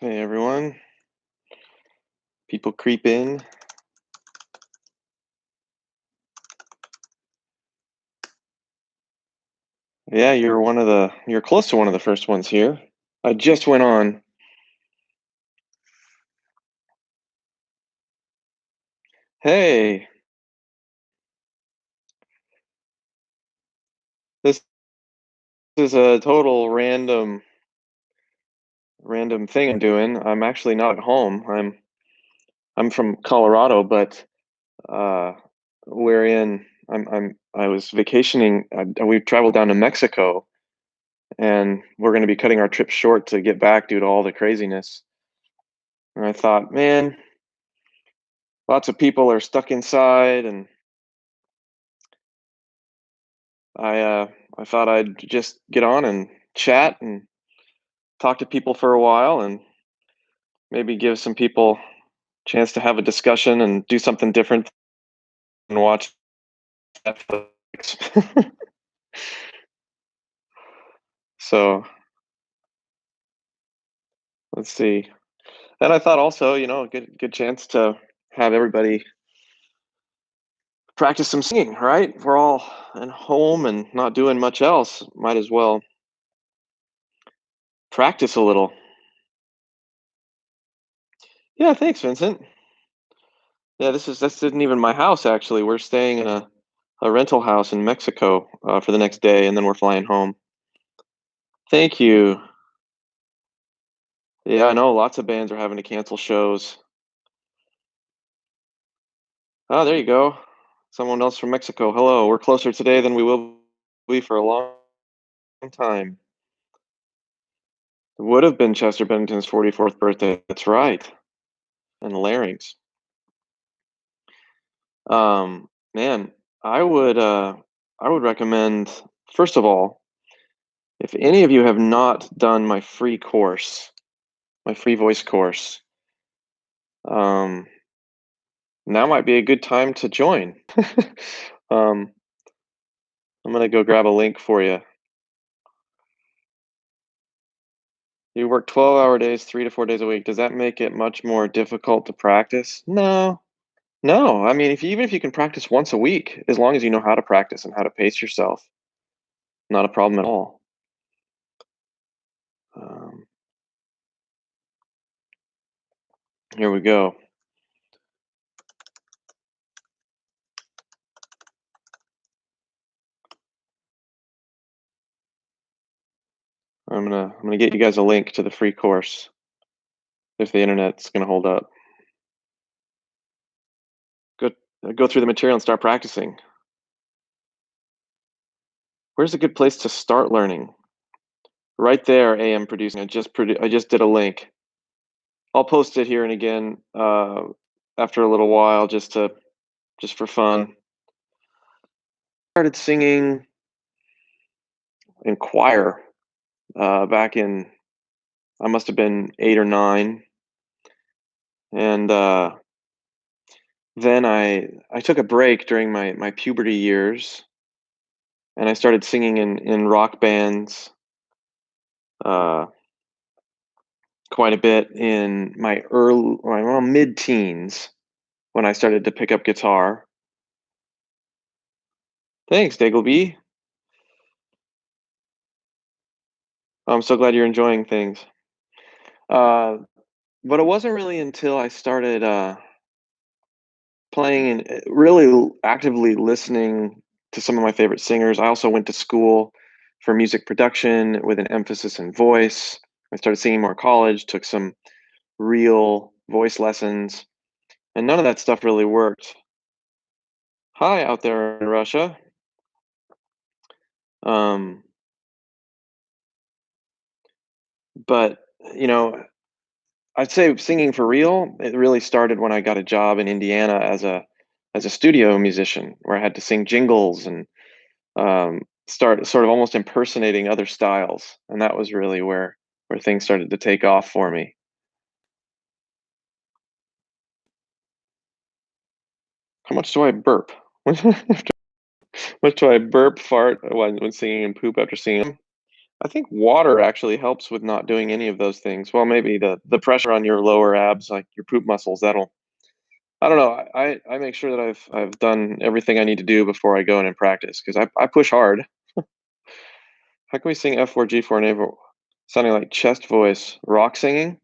Hey everyone, people creep in. Yeah, you're close to one of the first ones here. I just went on. Hey, this is a total random thing I'm doing. I'm actually not at home. I'm from Colorado, but uh we're in I was vacationing. We traveled down to Mexico and we're going to be cutting our trip short to get back due to all the craziness. And I thought, man, lots of people are stuck inside and I uh, I thought I'd just get on and chat and talk to people for a while and maybe give some people a chance to have a discussion and do something different than watch Netflix. So let's see. And I thought also, a good chance to have everybody practice some singing, right? We're all at home and not doing much else. Might as well practice a little. Yeah, thanks, Vincent. Yeah, this isn't even my house actually. We're staying in a rental house in Mexico for the next day, and then we're flying home. Thank you. Yeah, I know lots of bands are having to cancel shows. Oh, there you go. Someone else from Mexico. Hello. We're closer today than we will be for a long time. It would have been Chester Bennington's 44th birthday. That's right. And larynx. Man, I would recommend, first of all, if any of you have not done my free course, my free voice course, um, now might be a good time to join. um, I'm gonna go grab a link for you. You work 12-hour days, 3 to 4 days a week. Does that make it much more difficult to practice? No, no. I mean, even if you can practice once a week, as long as you know how to practice and how to pace yourself, not a problem at all. Um, Here we go. I'm gonna get you guys a link to the free course if the internet's gonna hold up. Go go through the material and start practicing. Where's a good place to start learning? Right there, AM producing. I just did a link. I'll post it here and again after a little while, just for fun. Started singing in choir back in, I must have been 8 or 9, and then I took a break during my puberty years, and I started singing in rock bands uh, quite a bit in my mid teens when I started to pick up guitar. Thanks, Daigleby. I'm so glad you're enjoying things. Uh, but it wasn't really until I started playing and really actively listening to some of my favorite singers. I also went to school for music production with an emphasis in voice. I started singing more at college, took some real voice lessons, and none of that stuff really worked. Hi out there in Russia. Um, but you know, I'd say singing for real, it really started when I got a job in Indiana as a studio musician, where I had to sing jingles and start sort of almost impersonating other styles, and that was really where things started to take off for me. How much do I burp? How much do I burp, fart when singing, and poop after singing? I think water actually helps with not doing any of those things. Well, maybe the pressure on your lower abs, like your poop muscles, that'll I don't know. I make sure that I've done everything I need to do before I go in and practice because I push hard. How can we sing F4 G4 navel sounding like chest voice rock singing?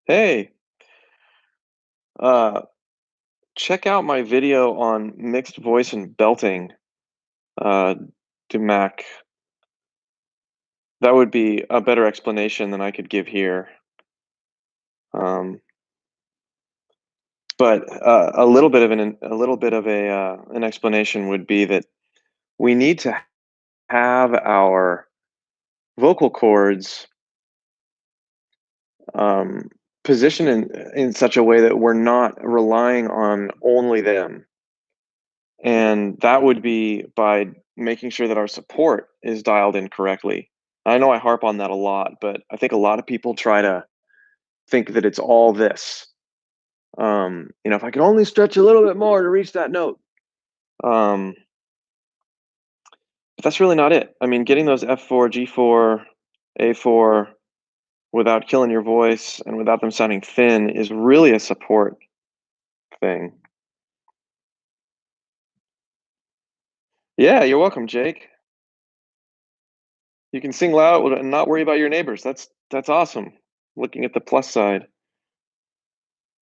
Hey, uh, check out my video on mixed voice and belting. Uh, to Mac. That would be a better explanation than I could give here. Um, but a little bit of an explanation would be that we need to have our vocal cords um, positioned in such a way that we're not relying on only them. And that would be by making sure that our support is dialed in correctly. I know I harp on that a lot, but I think a lot of people try to think that it's all this. If I could only stretch a little bit more to reach that note. Um, but that's really not it. I mean, getting those F4, G4, A4 without killing your voice and without them sounding thin is really a support thing. Yeah, you're welcome, Jake. You can sing loud and not worry about your neighbors. That's awesome. Looking at the plus side.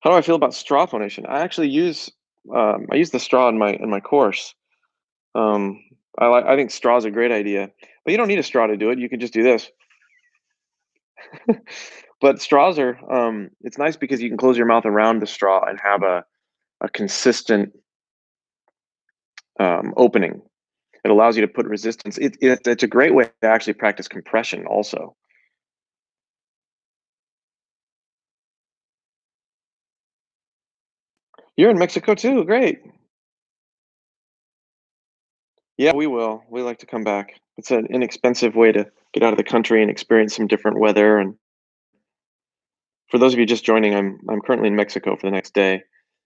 How do I feel about straw phonation? I use the straw in my course. Um, I think straw is a great idea, but you don't need a straw to do it. You can just do this. But straws are it's nice because you can close your mouth around the straw and have a consistent opening. It allows you to put resistance. It's a great way to actually practice compression also. You're in Mexico too. Great. Yeah, we will. We like to come back. It's an inexpensive way to get out of the country and experience some different weather. And for those of you just joining, I'm currently in Mexico for the next day,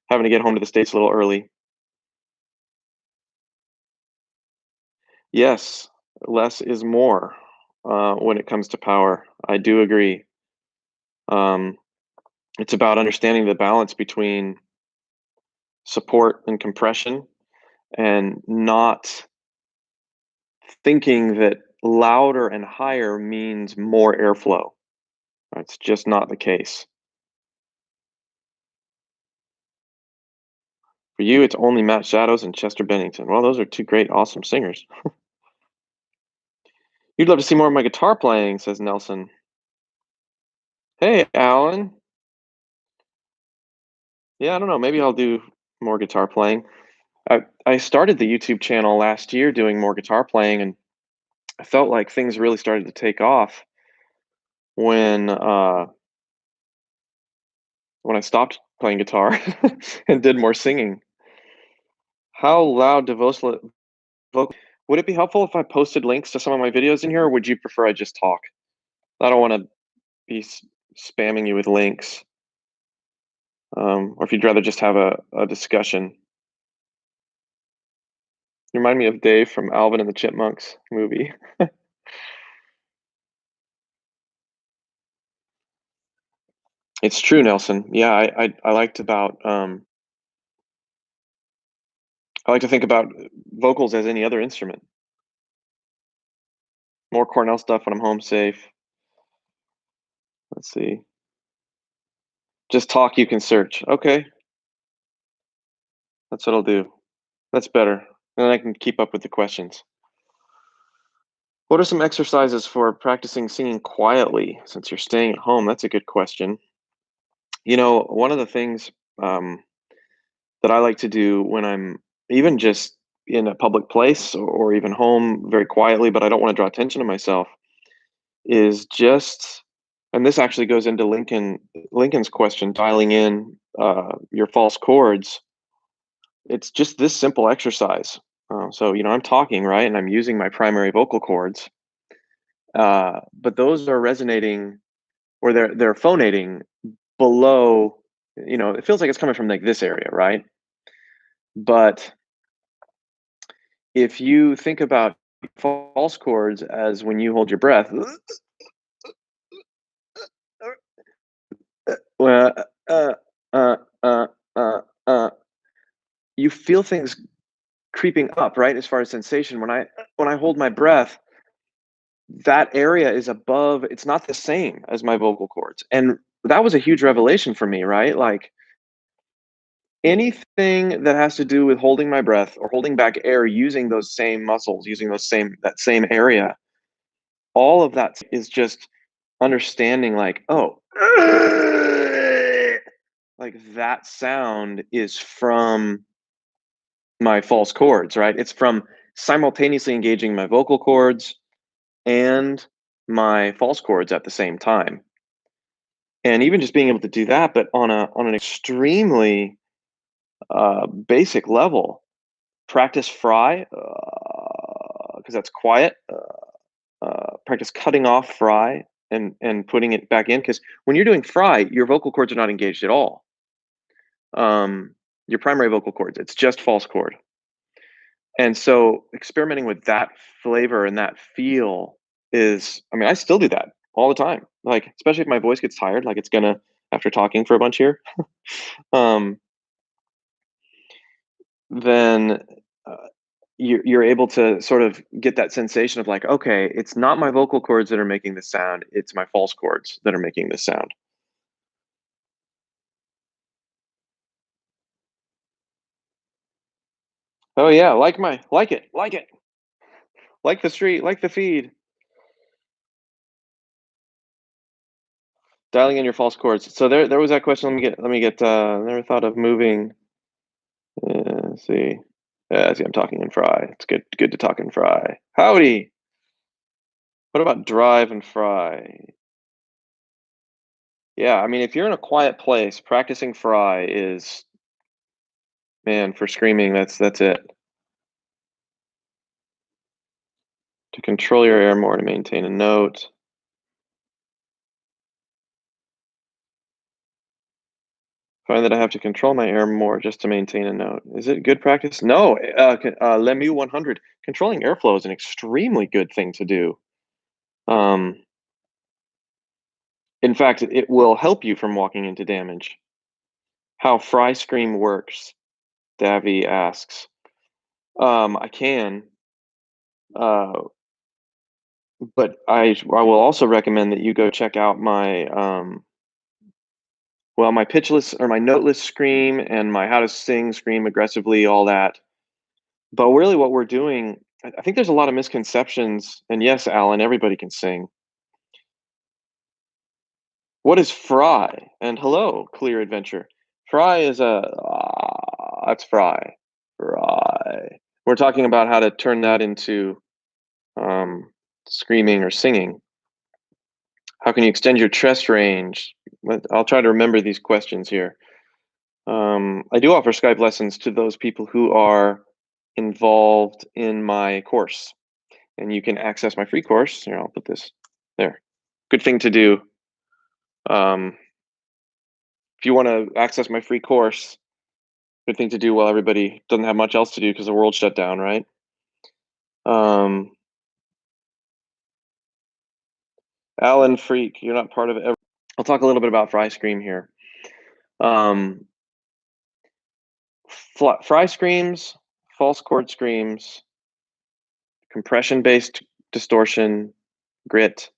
having to get home to the States a little early. Yes, less is more when it comes to power. I do agree. Um, it's about understanding the balance between support and compression and not thinking that louder and higher means more airflow. That's just not the case. For you, it's only Matt Shadows and Chester Bennington. Well, those are two great, awesome singers. You'd love to see more of my guitar playing, says Nelson. Hey, Alan. Yeah, I don't know. Maybe I'll do more guitar playing. I started the YouTube channel last year doing more guitar playing, and I felt like things really started to take off when when I stopped playing guitar and did more singing. How loud do vocal? Would it be helpful if I posted links to some of my videos in here, or would you prefer I just talk? I don't want to be spamming you with links, or if you'd rather just have a discussion. You remind me of Dave from Alvin and the Chipmunks movie. It's true, Nelson. Yeah, I like to think about vocals as any other instrument. More Cornell stuff when I'm home safe. Let's see. Just talk, you can search. Okay, that's what I'll do. That's better. And then I can keep up with the questions. What are some exercises for practicing singing quietly since you're staying at home? That's a good question. One of the things um, that I like to do when I'm even just in a public place or even home very quietly, but I don't want to draw attention to myself, is just, and this actually goes into Lincoln's question, dialing in your false chords. It's just this simple exercise. So I'm talking, right, and I'm using my primary vocal cords, but those are resonating or they're phonating below. It feels like it's coming from like this area, right? But if you think about false chords as when you hold your breath. Well, uh, uh, uh, uh, you feel things creeping up, right? As far as sensation, when I hold my breath, that area is above. It's not the same as my vocal cords, and that was a huge revelation for me, right? Like anything that has to do with holding my breath or holding back air using those same muscles, using those same that same area, all of that is just understanding like, oh, like that sound is from my false chords, right? It's from simultaneously engaging my vocal cords and my false chords at the same time. And even just being able to do that, but on an extremely basic level, practice fry because that's quiet. Practice cutting off fry and putting it back in because when you're doing fry, your vocal cords are not engaged at all. Your primary vocal cords, it's just false chord. And so experimenting with that flavor and that feel is, I mean, I still do that all the time. Like, especially if my voice gets tired, like it's gonna after talking for a bunch here, um, then uh, you're able to sort of get that sensation of like, okay, it's not my vocal cords that are making this sound; it's my false cords that are making this sound. Oh yeah, like it, like the street, like the feed. Dialing in your false chords. So there was that question. Let me get. Never thought of moving. Let's see. Yeah, see, I'm talking in fry. It's good to talk in fry. Howdy. What about drive and fry? Yeah, I mean, if you're in a quiet place, practicing fry is, man, for screaming. That's it. To control your air more to maintain a note. Find that I have to control my air more just to maintain a note. Is it good practice? No. Lemu 100. Controlling airflow is an extremely good thing to do. Um, in fact, it will help you from walking into damage. How fry scream works, Davy asks. I can, uh, but I will also recommend that you go check out my well, my pitchless or my noteless scream and my how to sing scream aggressively, all that. But really, what we're doing, I think there's a lot of misconceptions. And yes, Alan, everybody can sing. What is fry? And hello, Clear Adventure. Fry is that's fry. Fry. We're talking about how to turn that into um, screaming or singing. How can you extend your chest range? I'll try to remember these questions here. I do offer Skype lessons to those people who are involved in my course, and you can access my free course. Here, I'll put this there. Good thing to do. Um, if you want to access my free course, good thing to do while everybody doesn't have much else to do because the world shut down, right? Um, Alan Freak, you're not part of it. I'll talk a little bit about Fry Scream here. Um, Fry screams, false chord screams, compression based distortion, grit.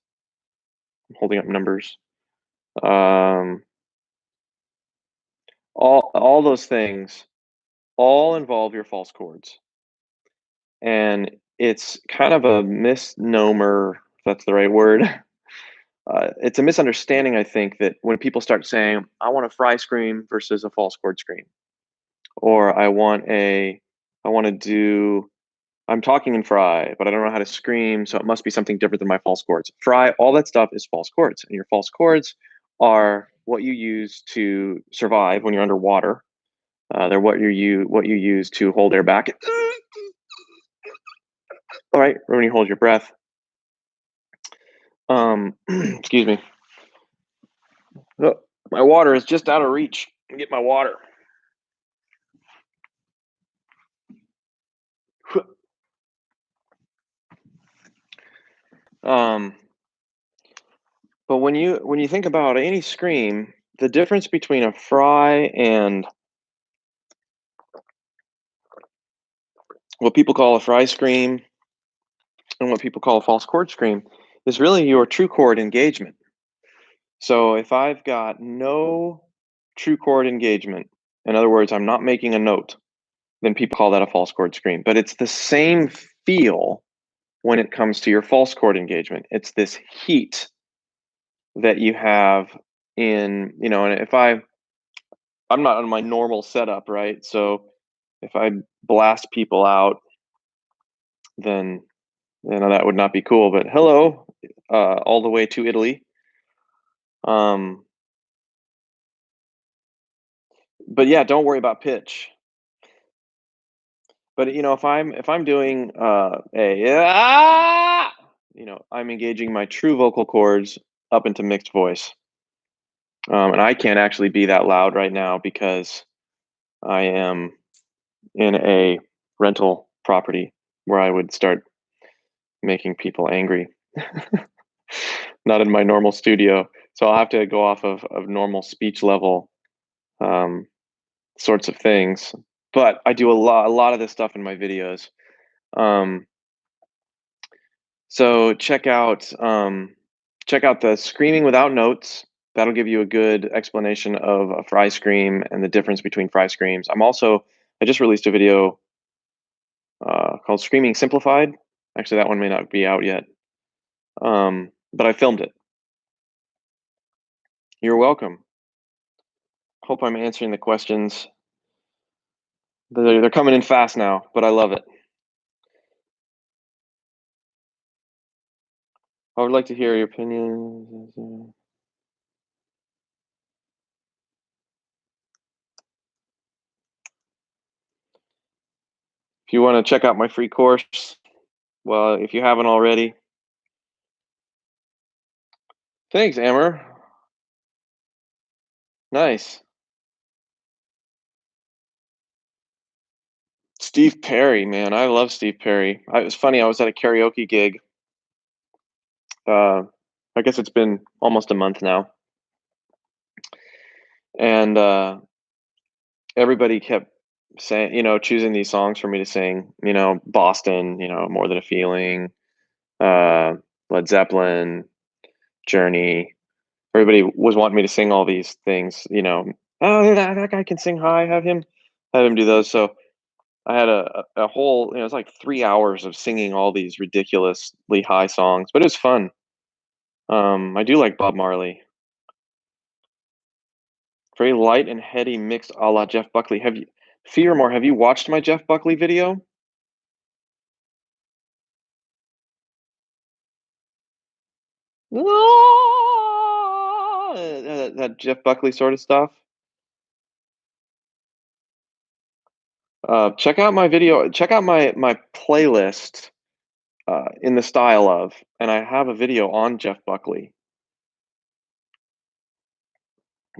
I'm holding up numbers. Um, all those things all involve your false chords, and it's kind of a misnomer, if that's the right word. It's a misunderstanding, I think, that when people start saying, "I want a fry scream versus a false chord scream," or I want to do I'm talking in fry, but I don't know how to scream, so it must be something different than my false chords. Fry, all that stuff is false chords, and your false chords are what you use to survive when you're underwater. They're what you use to hold air back. All right, when you hold your breath. Excuse me. Oh, my water is just out of reach. Get my water. Um, but when you think about any scream, the difference between a fry and what people call a fry scream and what people call a false chord scream is really your true chord engagement. So if I've got no true chord engagement, in other words, I'm not making a note, then people call that a false chord scream. But it's the same feel when it comes to your false chord engagement. It's this heat that you have and if I'm not on my normal setup, right? So if I blast people out, then that would not be cool. But hello, all the way to Italy. Um, but yeah, don't worry about pitch. But if I'm doing I'm engaging my true vocal cords up into mixed voice, and I can't actually be that loud right now because I am in a rental property where I would start making people angry. Not in my normal studio, so I'll have to go off of normal speech level um, sorts of things. But I do a lot of this stuff in my videos. Um, So check out the screaming without notes. That'll give you a good explanation of a fry scream and the difference between fry screams. I just released a video called Screaming Simplified. Actually, that one may not be out yet, but I filmed it. You're welcome. Hope I'm answering the questions. They're coming in fast now, but I love it. I would like to hear your opinion. If you want to check out my free course, well, if you haven't already, thanks, Amber. Nice. Steve Perry, man, I love Steve Perry. It was funny. I was at a karaoke gig. Uh, I guess it's been almost a month now, and everybody kept saying, choosing these songs for me to sing. Boston, More Than a Feeling, uh, Led Zeppelin, Journey. Everybody was wanting me to sing all these things. Oh, that guy can sing high. Have him do those. So I had a whole, it was like 3 hours of singing all these ridiculously high songs, but it was fun. I do like Bob Marley. Very light and heady mix a la Jeff Buckley. Fear More, have you watched my Jeff Buckley video? That Jeff Buckley sort of stuff. Check out my video. Check out my playlist in the style of, and I have a video on Jeff Buckley.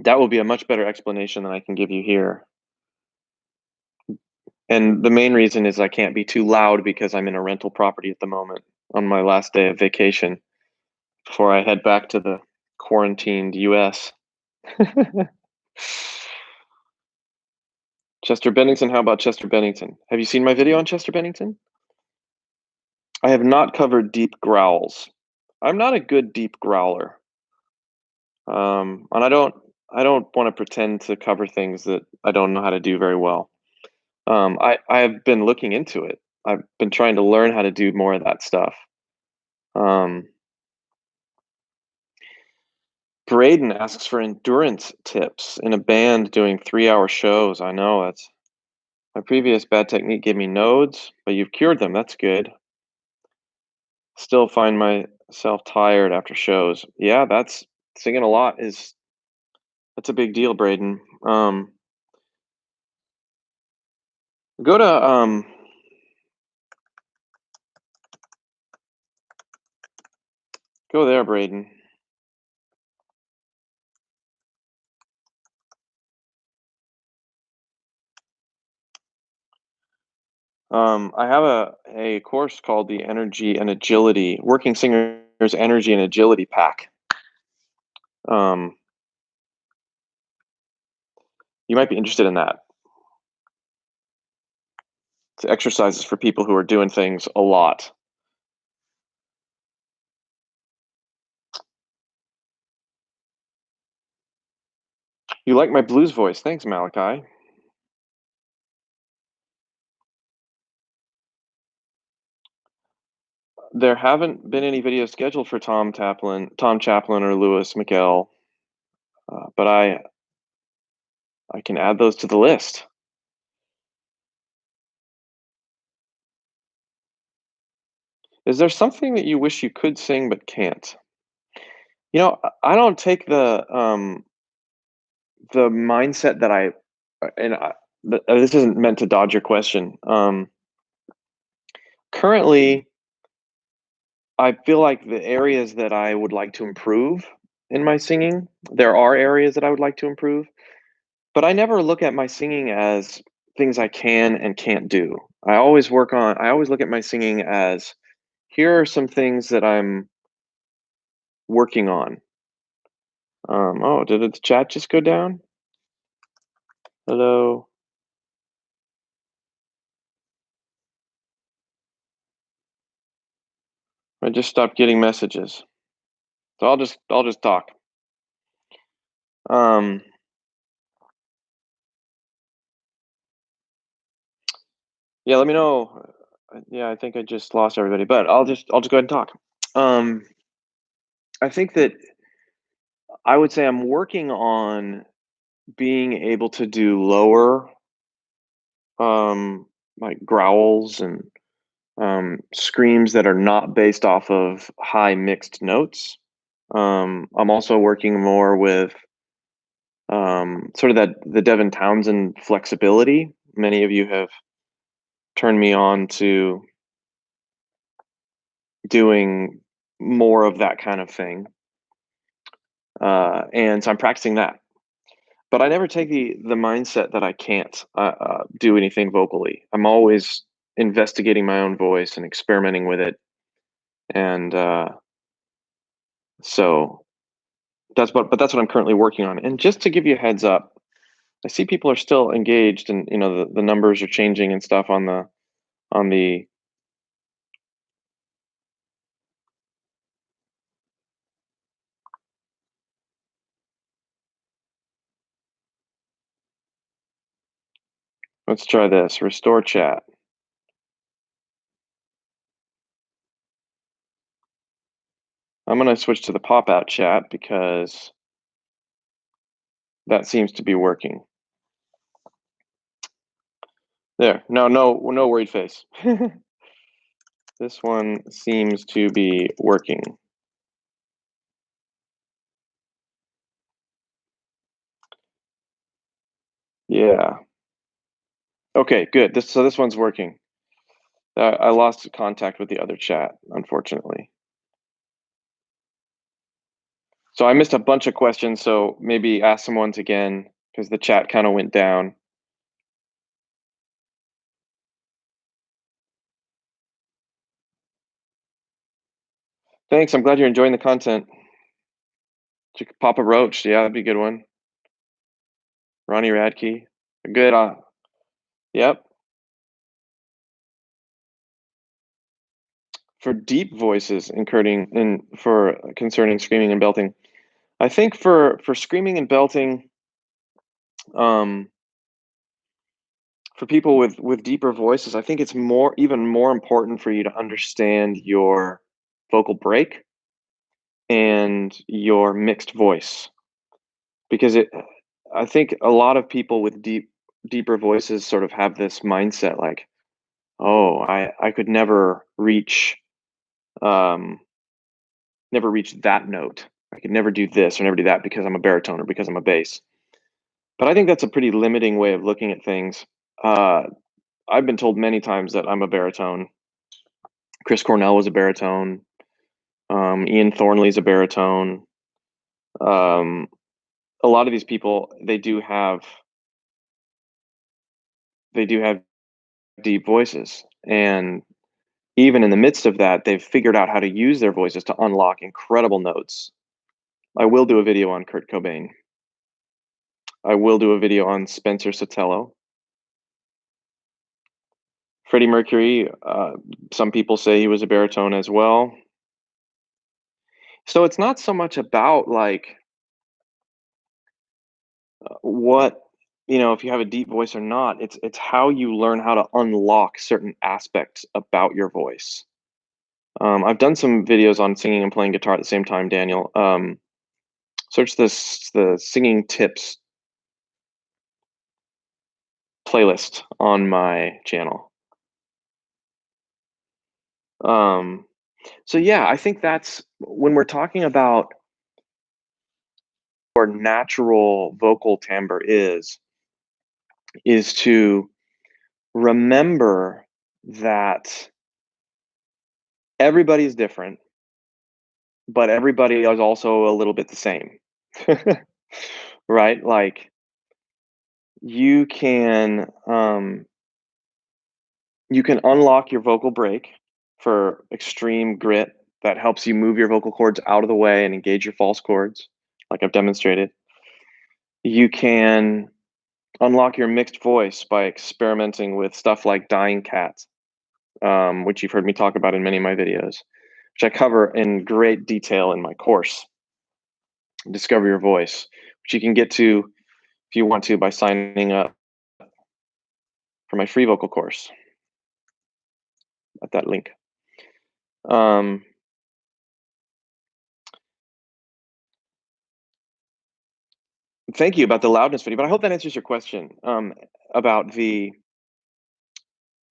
That will be a much better explanation than I can give you here. And the main reason is I can't be too loud because I'm in a rental property at the moment on my last day of vacation before I head back to the quarantined US. Chester Bennington, how about Chester Bennington? Have you seen my video on Chester Bennington? I have not covered deep growls. I'm not a good deep growler. And I don't want to pretend to cover things that I don't know how to do very well. I have been looking into it. I've been trying to learn how to do more of that stuff. Um, Braden asks for endurance tips in a band doing 3-hour shows. I know that's my previous bad technique gave me nodes, but you've cured them. That's good. Still find myself tired after shows. Yeah, that's singing a lot is that's a big deal, Braden. Go to go there, Braden. I have a course called the Energy and Agility Working Singer There's energy and agility pack. Um, you might be interested in that. It's exercises for people who are doing things a lot. You like my blues voice. Thanks, Malachi. There haven't been any videos scheduled for Tom Chaplin, or Lewis McGill, but I can add those to the list. Is there something that you wish you could sing but can't? I don't take the mindset that and this isn't meant to dodge your question. Currently, I feel like the areas that I would like to improve in my singing, there are areas that I would like to improve, but I never look at my singing as things I can and can't do. I always look at my singing as, here are some things that I'm working on. Oh, did the chat just go down? Hello. I just stopped getting messages. So I'll just talk. Um, yeah, let me know. Yeah, I think I just lost everybody, but I'll just go ahead and talk. Um, I think that I would say I'm working on being able to do lower, like growls and screams that are not based off of high mixed notes. I'm also working more with sort of that the Devin Townsend flexibility. Many of you have turned me on to doing more of that kind of thing, and so I'm practicing that. But I never take the mindset that I can't do anything vocally. I'm always investigating my own voice and experimenting with it, and so that's what I'm currently working on. And just to give you a heads up, I see people are still engaged, and the numbers are changing and stuff on the. Let's try this. Restore chat. I'm gonna switch to the pop out chat because that seems to be working. There. No worried face. This one seems to be working. Yeah. Okay, good. This one's working. I lost contact with the other chat, unfortunately. So I missed a bunch of questions, so maybe ask some ones again because the chat kind of went down. Thanks. I'm glad you're enjoying the content. Papa Roach, yeah, that'd be a good one. Ronnie Radke, good. Yep. For deep voices, for concerning screaming and belting, I think for screaming and belting, um, for people with deeper voices, I think it's even more important for you to understand your vocal break and your mixed voice, because I think a lot of people with deeper voices sort of have this mindset like, oh, I could um never reach that note. I could never do this or never do that because I'm a baritone or because I'm a bass. But I think that's a pretty limiting way of looking at things. Uh, I've been told many times that I'm a baritone. Chris Cornell was a baritone. Ian Thornley's a baritone. Um, a lot of these people, they do have deep voices, and even in the midst of that, they've figured out how to use their voices to unlock incredible notes. I will do a video on Kurt Cobain. I will do a video on Spencer Sotelo. Freddie Mercury, some people say he was a baritone as well. So it's not so much about like what if you have a deep voice or not. It's how you learn how to unlock certain aspects about your voice. I've done some videos on singing and playing guitar at the same time, Daniel. Search the singing tips playlist on my channel. Um, so yeah, I think that's when we're talking about our natural vocal timbre is to remember that everybody's different, but everybody is also a little bit the same. Right? Like you can you can unlock your vocal break for extreme grit that helps you move your vocal cords out of the way and engage your false cords, like I've demonstrated. You can unlock your mixed voice by experimenting with stuff like dying cats, which you've heard me talk about in many of my videos, which I cover in great detail in my course, Discover Your Voice, which you can get to if you want to by signing up for my free vocal course at that link. Um, Thank you about the loudness video, but I hope that answers your question about the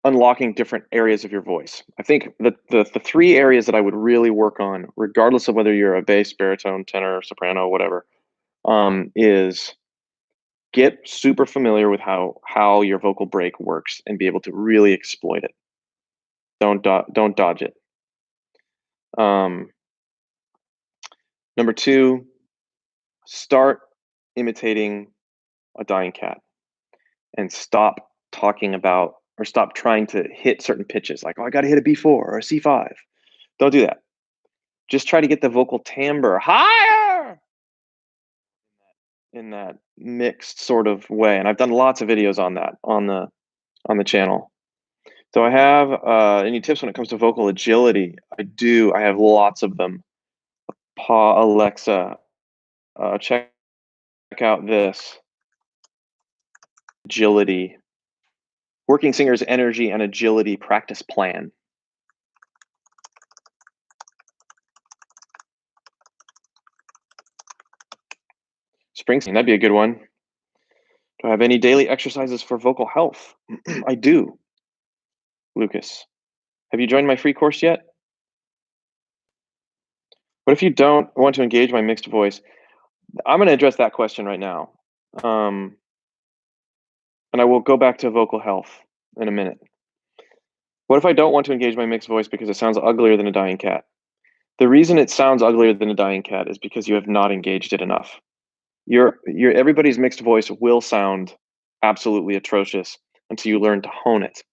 unlocking different areas of your voice. I think the three areas that I would really work on, regardless of whether you're a bass, baritone, tenor, soprano, whatever, is get super familiar with how your vocal break works and be able to really exploit it. Don't dodge it. Um, Number two, start imitating a dying cat and stop talking about or stop trying to hit certain pitches like, oh, I got to hit a B4 or a C5. Don't do that. Just try to get the vocal timbre higher in that mixed sort of way. And I've done lots of videos on that on the channel. So I have any tips when it comes to vocal agility? I do. I have lots of them. Alexa, check out this agility working singers energy and agility practice plan. Springsteen, that'd be a good one. Do I have any daily exercises for vocal health? I do, Lucas. Have you joined my free course yet? What if you don't want to engage my mixed voice? I'm going to address that question right now. And I will go back to vocal health in a minute. What if I don't want to engage my mixed voice because it sounds uglier than a dying cat? The reason it sounds uglier than a dying cat is because you have not engaged it enough. Everybody's mixed voice will sound absolutely atrocious until you learn to hone it.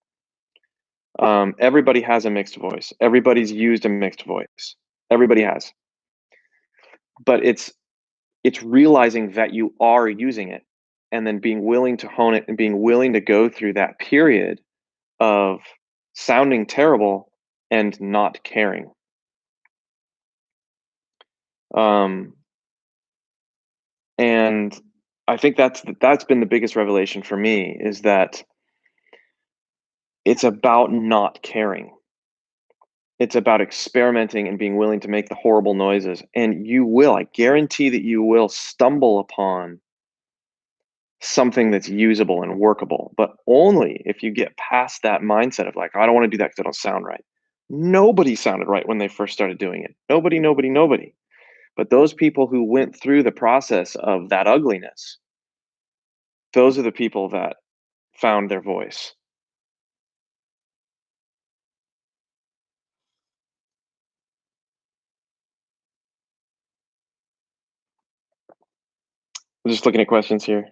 Everybody has a mixed voice. Everybody's used a mixed voice. Everybody has. But it's realizing that you are using it and then being willing to hone it and being willing to go through that period of sounding terrible and not caring. And I think that's been the biggest revelation for me, is that it's about not caring. It's about experimenting and being willing to make the horrible noises. And I guarantee that you will stumble upon something that's usable and workable, but only if you get past that mindset of like, I don't want to do that because I don't sound right. Nobody sounded right when they first started doing it. Nobody. But those people who went through the process of that ugliness, those are the people that found their voice. I'm just looking at questions here.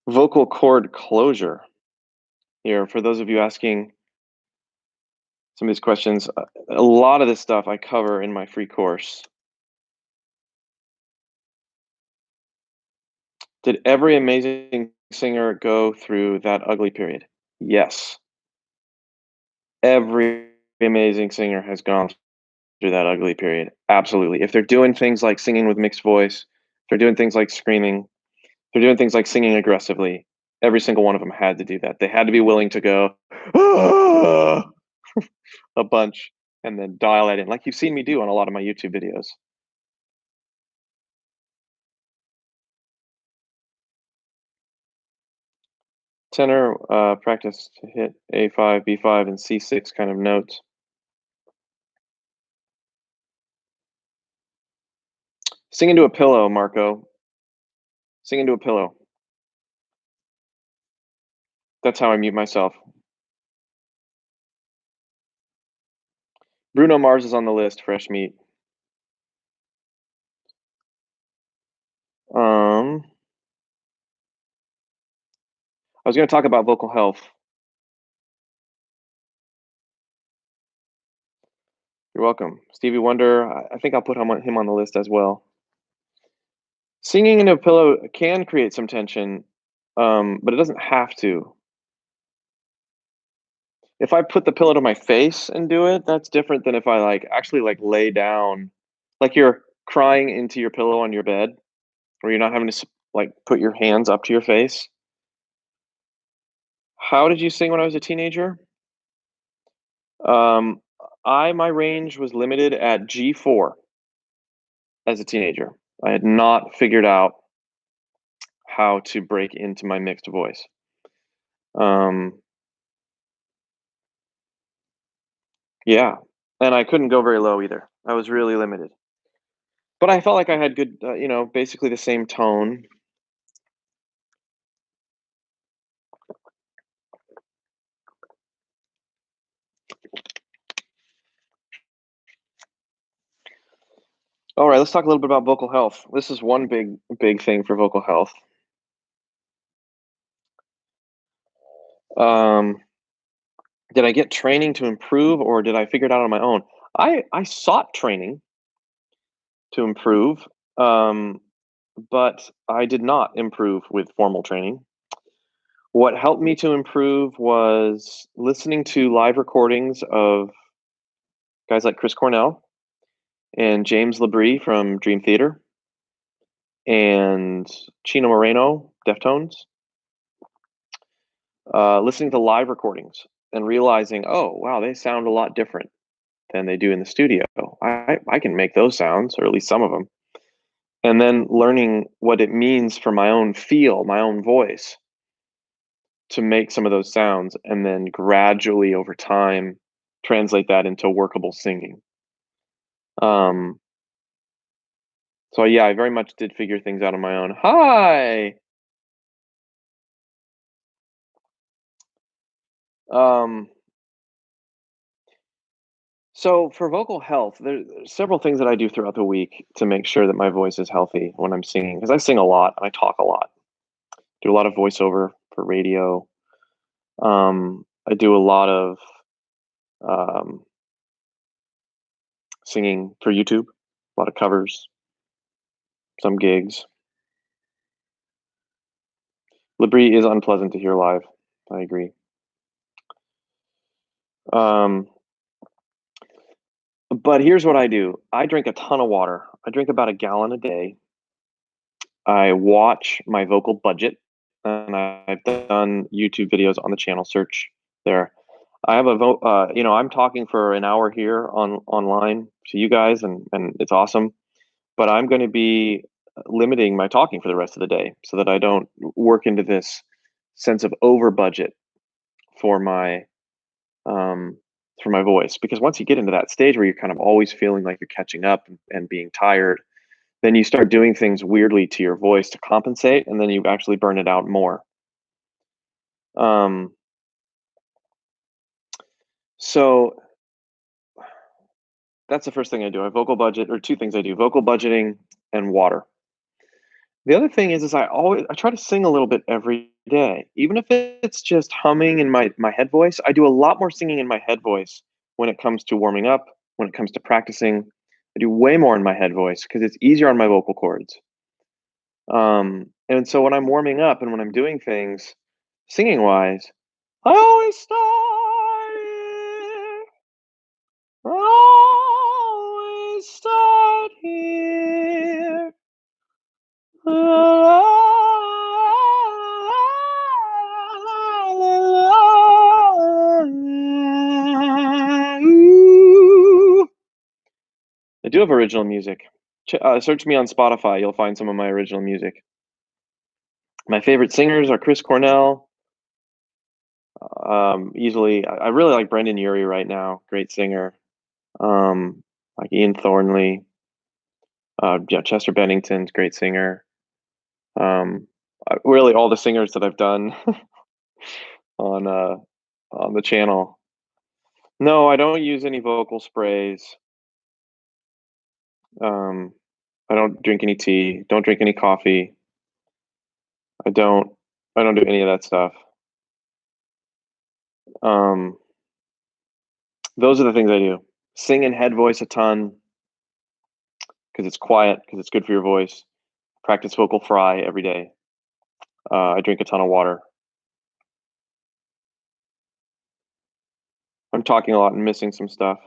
Vocal cord closure here, for those of you asking some of these questions. A lot of this stuff I cover in my free course. Did every amazing singer go through that ugly period? Yes. Every amazing singer has gone through that ugly period. Absolutely. If they're doing things like singing with mixed voice, if they're doing things like screaming, if they're doing things like singing aggressively, every single one of them had to do that. They had to be willing to go "Ah," a bunch and then dial that in, like you've seen me do on a lot of my YouTube videos. Tenor practice to hit A5, B5, and C6 kind of notes. Sing into a pillow, Marco. Sing into a pillow. That's how I mute myself. Bruno Mars is on the list, fresh meat. I was going to talk about vocal health. You're welcome. Stevie Wonder, I think I'll put him on the list as well. Singing into a pillow can create some tension, but it doesn't have to. If I put the pillow to my face and do it, that's different than if I actually lay down, like you're crying into your pillow on your bed, where you're not having to put your hands up to your face. How did you sing when I was a teenager? Um, my range was limited at G4 as a teenager. I had not figured out how to break into my mixed voice. Um, yeah, and I couldn't go very low either. I was really limited, but I felt like I had good, basically the same tone. All right, let's talk a little bit about vocal health. This is one big thing for vocal health. Um, did I get training to improve, or did I figure it out on my own? I sought training to improve, but I did not improve with formal training. What helped me to improve was listening to live recordings of guys like Chris Cornell and James Labrie from Dream Theater and Chino Moreno, Deftones. Listening to live recordings and realizing, oh wow, they sound a lot different than they do in the studio. I can make those sounds, or at least some of them. And then learning what it means for my own feel, my own voice, to make some of those sounds, and then gradually over time translate that into workable singing. Um, so yeah, I very much did figure things out on my own. Hi. Um, so for vocal health, there's several things that I do throughout the week to make sure that my voice is healthy when I'm singing, because I sing a lot and I talk a lot. Do a lot of voiceover for radio. I do a lot of um, singing for YouTube, a lot of covers, some gigs. Labrie is unpleasant to hear live. I agree. Um, but here's what I do. I drink a ton of water. I drink about a gallon a day. I watch my vocal budget, and I've done YouTube videos on the channel. Search there. I have I'm talking for an hour here online to you guys, and it's awesome. But I'm going to be limiting my talking for the rest of the day so that I don't work into this sense of over budget for my um, for my voice. Because once you get into that stage where you're kind of always feeling like you're catching up and being tired, then you start doing things weirdly to your voice to compensate, and then you actually burn it out more. Um, so that's the first thing I do. I vocal budget, or two things I do: vocal budgeting and water. The other thing is I try to sing a little bit every day, even if it's just humming in my head voice. I do a lot more singing in my head voice when it comes to warming up, when it comes to practicing. I do way more in my head voice because it's easier on my vocal cords. And so when I'm warming up and when I'm doing things singing wise, I always start here. Always start here. I do have original music. Search me on Spotify. You'll find some of my original music. My favorite singers are Chris Cornell. Easily, I really like Brendan Urie right now. Great singer. Like Ian Thornley. Yeah, Chester Bennington's great singer. Really, all the singers that I've done on the channel. No, I don't use any vocal sprays. Um, I don't drink any tea. Don't drink any coffee. I don't. I don't do any of that stuff. Um, those are the things I do. Sing in head voice a ton because it's quiet, because it's good for your voice. Practice vocal fry every day. I drink a ton of water. I'm talking a lot and missing some stuff.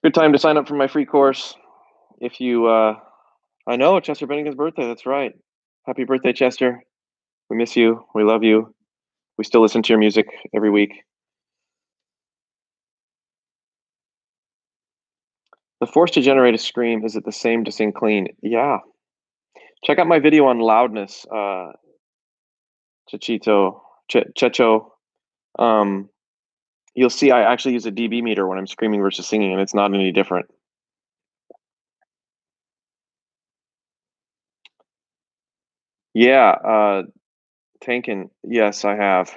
Good time to sign up for my free course. If you, I know Chester Bennington's birthday. That's right. Happy birthday, Chester. We miss you. We love you. We still listen to your music every week. The force to generate a scream, is it the same to sing clean? Yeah. Check out my video on loudness, Checho. Um, you'll see I actually use a dB meter when I'm screaming versus singing, and it's not any different. Yeah, Tankin, yes, I have.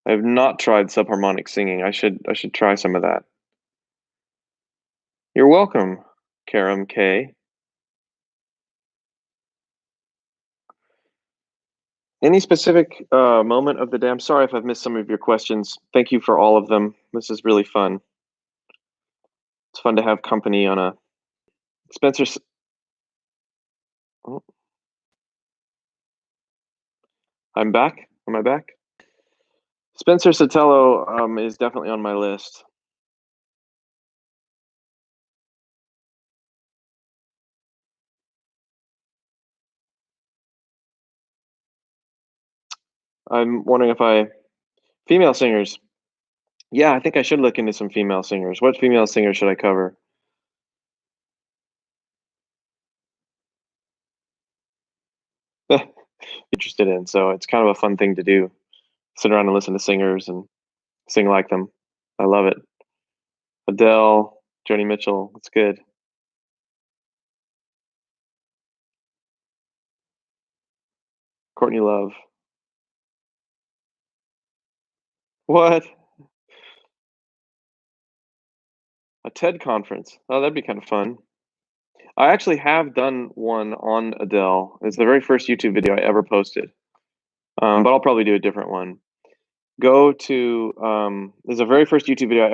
I have not tried subharmonic singing. I should try some of that. You're welcome, Karam K. Any specific moment of the day? I'm sorry if I've missed some of your questions. Thank you for all of them. This is really fun. It's fun to have company on a Spencer. Oh, I'm back. Am I back? Spencer Sotelo is definitely on my list. I'm wondering if female singers. Yeah, I think I should look into some female singers. What female singers should I cover? Interested in. So it's kind of a fun thing to do. Sit around and listen to singers and sing like them. I love it. Adele, Joni Mitchell. That's good. Courtney Love. What? A TED conference. Oh, that'd be kind of fun. I actually have done one on Adele. It's the very first YouTube video I ever posted. But I'll probably do a different one. Go to there's a very first YouTube video I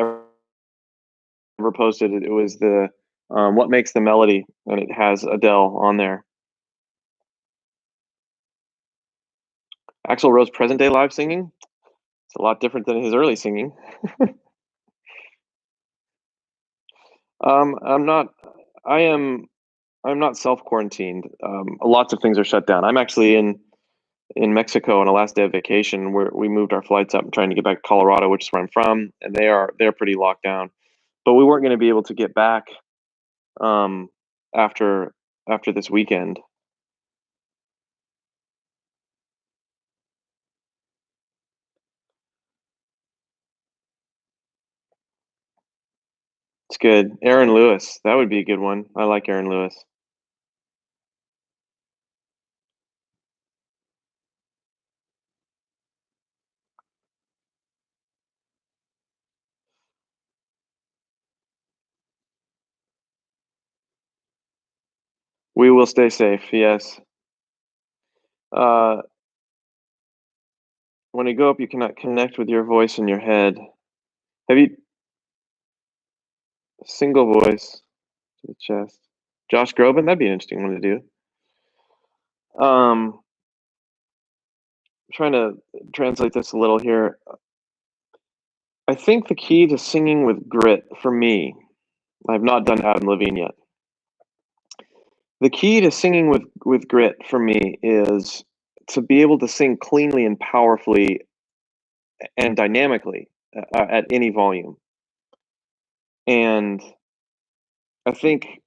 ever posted. It was the what makes the melody, and it has Adele on there. Axl Rose present day live singing. It's a lot different than his early singing. I'm not. I am. I'm not self quarantined. Lots of things are shut down. I'm actually in Mexico on a last day of vacation where we moved our flights up, trying to get back to Colorado, which is where I'm from, and they're pretty locked down. But we weren't going to be able to get back um, after this weekend. It's good. Aaron Lewis, that would be a good one. I like Aaron Lewis. We will stay safe. Yes. Uh, when you go up, you cannot connect with your voice in your head. Have you single voice to the chest? Josh Groban, that'd be an interesting one to do. Trying to translate this a little here. I think the key to singing with grit for me, I've not done Adam Levine yet. The key to singing with grit for me is to be able to sing cleanly and powerfully and dynamically at any volume. And I think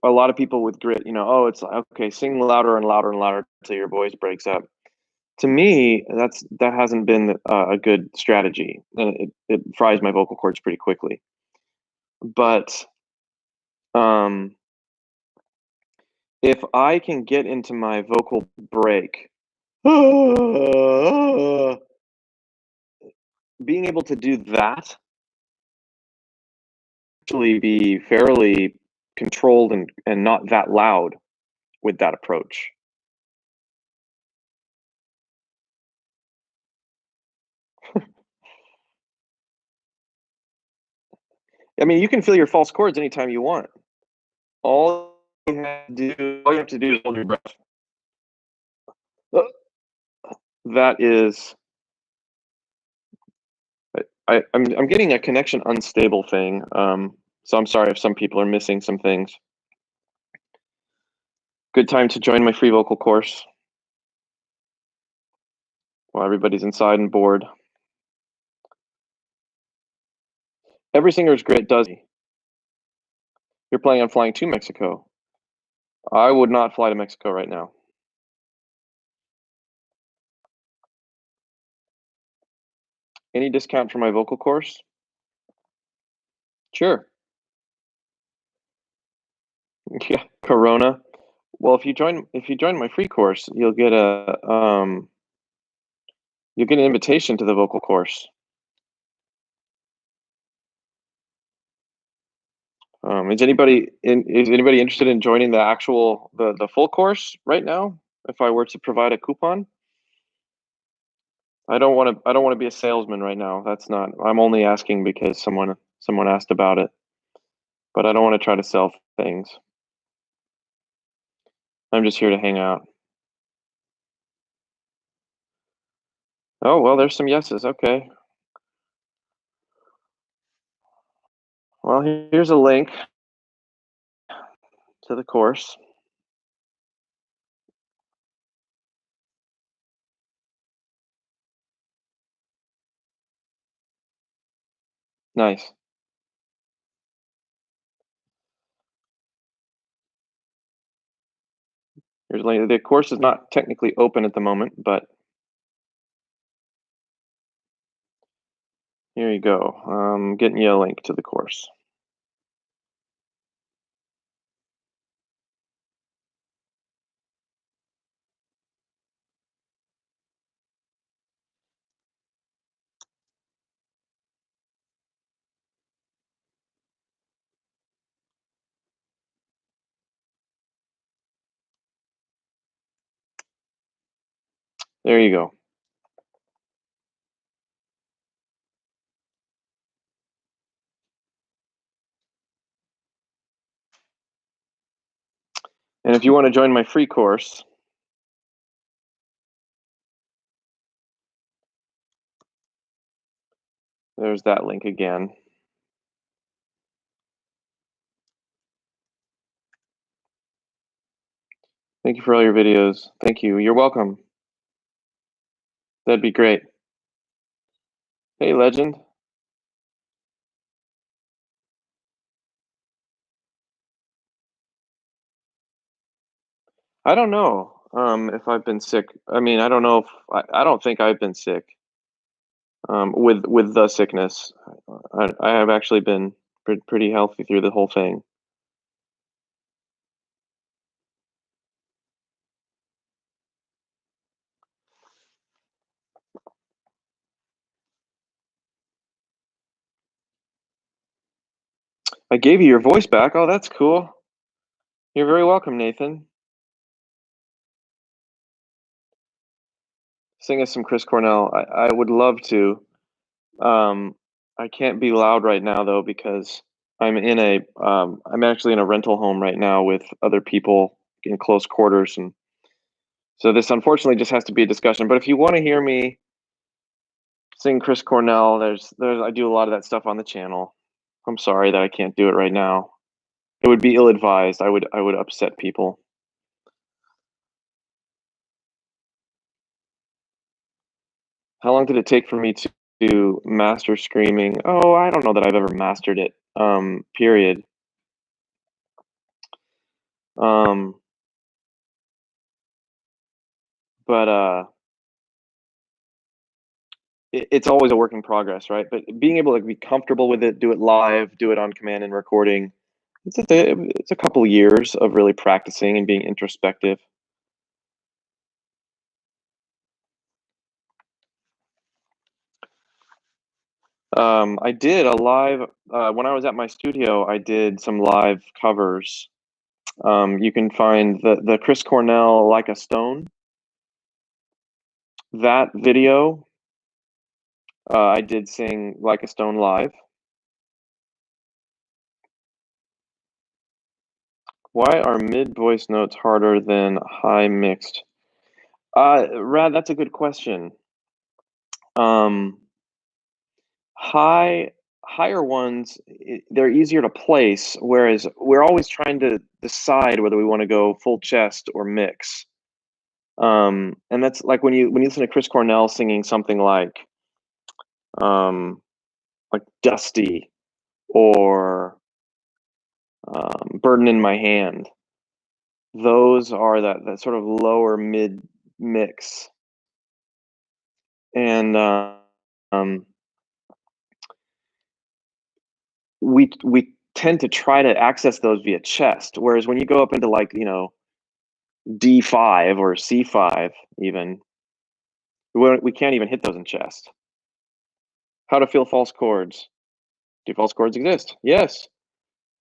a lot of people with grit, oh, it's like, okay, sing louder and louder and louder until your voice breaks up. To me, that hasn't been a good strategy, and it fries my vocal cords pretty quickly. But if I can get into my vocal break, being able to do that, actually be fairly controlled and not that loud with that approach. I mean, you can feel your false chords anytime you want. All you have to do is hold your breath. That is, I'm getting a connection unstable thing. So I'm sorry if some people are missing some things. Good time to join my free vocal course while everybody's inside and bored. Every singer is great, does he? You're planning on flying to Mexico. I would not fly to Mexico right now. Any discount for my vocal course? Sure. Yeah, Corona. Well, if you join my free course, you'll get an invitation to the vocal course. Is anybody interested in joining the full course right now? If I were to provide a coupon, I don't want to be a salesman right now. That's not. I'm only asking because someone asked about it, but I don't want to try to sell things. I'm just here to hang out. Oh well, there's some yeses. Okay. Well, here's a link to the course. Nice. Here's a link. The course is not technically open at the moment, but here you go. Getting you a link to the course. There you go. And if you want to join my free course, there's that link again. Thank you for all your videos. Thank you. You're welcome. That'd be great. Hey, legend. I don't know if I've been sick. I mean, I don't know if I don't think I've been sick with the sickness. I have actually been pretty healthy through the whole thing. I gave you your voice back. Oh, that's cool. You're very welcome, Nathan. Sing us some Chris Cornell. I would love to. I can't be loud right now though because I'm actually in a rental home right now with other people in close quarters, and so this unfortunately just has to be a discussion. But if you want to hear me sing Chris Cornell, there's I do a lot of that stuff on the channel. I'm sorry that I can't do it right now. It would be ill-advised. I would upset people. How long did it take for me to master screaming? Oh, I don't know that I've ever mastered it. Period. Um, but it's always a work in progress, right? But being able to be comfortable with it, do it live, do it on command and recording, it's a couple years of really practicing and being introspective. I did a live when I was at my studio. I did some live covers. You can find the Chris Cornell "Like a Stone." That video, I did sing "Like a Stone" live. Why are mid voice notes harder than high mixed? Rad, that's a good question. Um, high higher ones, they're easier to place, whereas we're always trying to decide whether we want to go full chest or mix. And that's like when you listen to Chris Cornell singing something um, like Dusty or Burden in My Hand. Those are that sort of lower mid mix, and um, we tend to try to access those via chest. Whereas when you go up into like D5 or C5, even we can't even hit those in chest. How to feel false chords? Do false chords exist? Yes.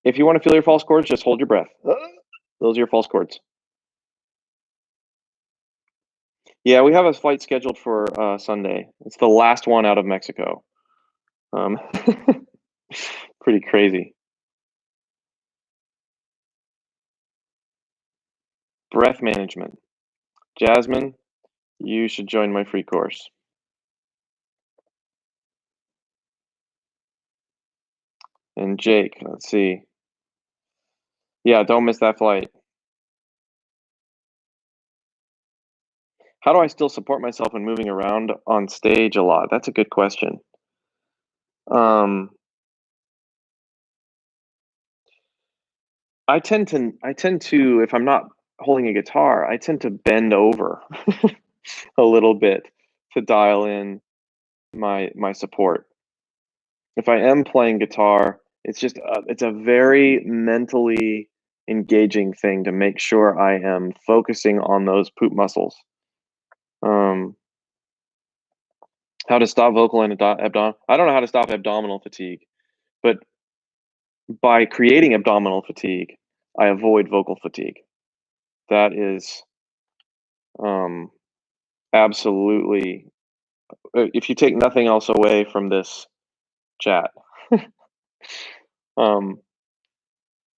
If you want to feel your false chords, just hold your breath. Those are your false chords. Yeah, we have a flight scheduled for Sunday. It's the last one out of Mexico. Um, pretty crazy. Breath management. Jasmine, you should join my free course. And Jake, let's see. Yeah, don't miss that flight. How do I still support myself when moving around on stage a lot? That's a good question. Um, I tend to, if I'm not holding a guitar, I tend to bend over a little bit to dial in my support. If I am playing guitar, it's a very mentally engaging thing to make sure I am focusing on those poop muscles. Um, how to stop vocal and abdominal? I don't know how to stop abdominal fatigue, but by creating abdominal fatigue, I avoid vocal fatigue. That is um, absolutely. If you take nothing else away from this chat, um,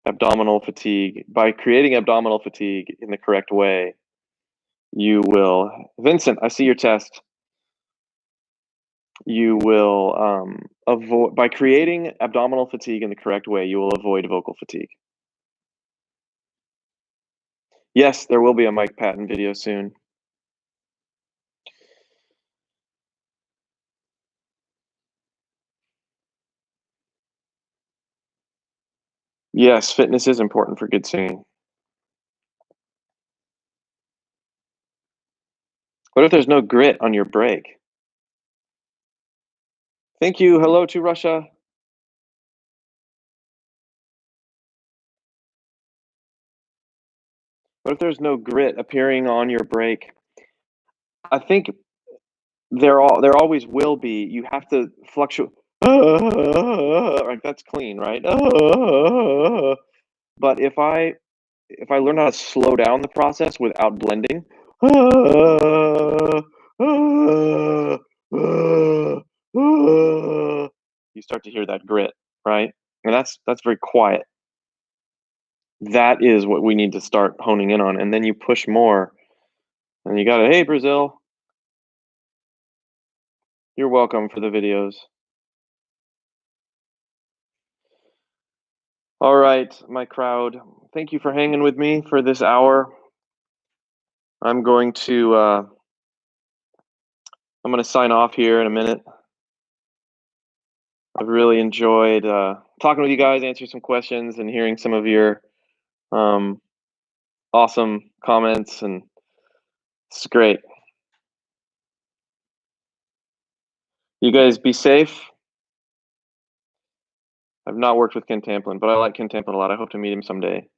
abdominal fatigue. By creating abdominal fatigue in the correct way, you will. Vincent, I see your test. You will avoid by creating abdominal fatigue in the correct way. You will avoid vocal fatigue. Yes, there will be a Mike Patton video soon. Yes, fitness is important for good singing. What if there's no grit on your break? Thank you. Hello to Russia. What if there's no grit appearing on your break? I think there always will be. You have to fluctuate. Like that's clean, right? But if I learn how to slow down the process without blending, "Ah, ah, ah," you start to hear that grit, right? And that's very quiet. That is what we need to start honing in on, and then you push more, and you gotta, "Hey, Brazil, you're welcome for the videos." All right, my crowd, thank you for hanging with me for this hour. I'm going to, I'm gonna sign off here in a minute. I've really enjoyed, talking with you guys, answering some questions, and hearing some of your, um, awesome comments, and it's great. You guys be safe. I've not worked with Ken Tamplin, but I like Ken Tamplin a lot. I hope to meet him someday.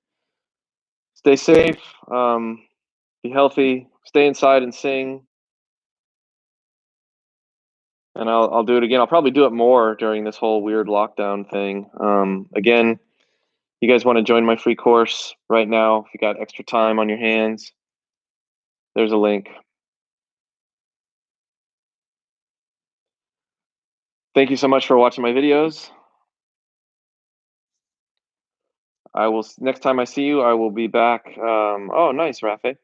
Stay safe, be healthy, stay inside and sing, and I'll do it again. I'll probably do it more during this whole weird lockdown thing. Again, you guys want to join my free course right now, if you got extra time on your hands, there's a link. Thank you so much for watching my videos. I will, next time I see you, I will be back. Oh, nice, Rafe.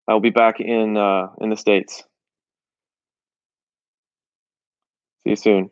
I will be back in the States. See you soon.